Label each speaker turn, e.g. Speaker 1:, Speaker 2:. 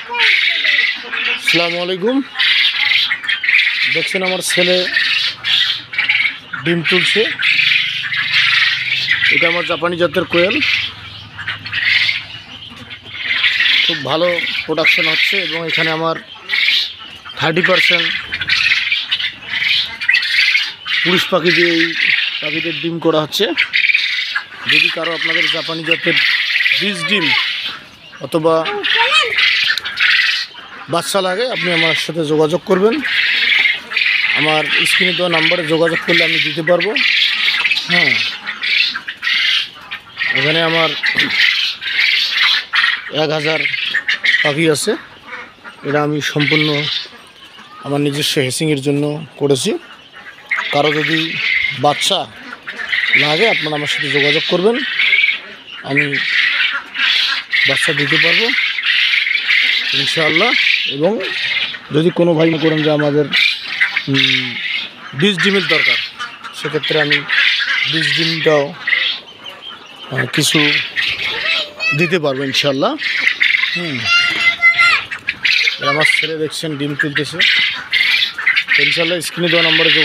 Speaker 1: আসসালামু আলাইকুম। দেখছেন আমার ছেলে ডিম তুলছে। এটা আমার জাপানি জাতের কোয়েল। খুব ভালো প্রোডাকশন হচ্ছে এবং এখানে আমার 30% পুরুষ পাখি দিয়ে এই পাখিদের ডিম করা হচ্ছে। যদি কারো আপনাদের জাপানি জাতের বীজ ডিম অথবা বাচ্চা লাগে, আপনি আমার সাথে যোগাযোগ করবেন। আমার স্ক্রিনে দেওয়া নাম্বারে যোগাযোগ করলে আমি দিতে পারবো। হ্যাঁ, এখানে আমার 1000 পাখি আছে। এটা আমি সম্পূর্ণ আমার নিজস্ব হেসিংয়ের জন্য করেছি। কারো যদি বাচ্চা লাগে, আপনারা আমার সাথে যোগাযোগ করবেন, আমি বাচ্চা দিতে পারবো ইনশাআল্লাহ। এবং যদি কোনো ভাই মনে করেন যে আমাদের বীজ ডিমের দরকার, সেক্ষেত্রে আমি বীজ ডিমটাও কিছু দিতে পারবো ইনশাআল্লাহ। আমার ছেলে দেখছেন ডিম তুলতেছে। ইনশাআল্লাহ স্ক্রিনে দেওয়া নম্বরে যোগাযোগ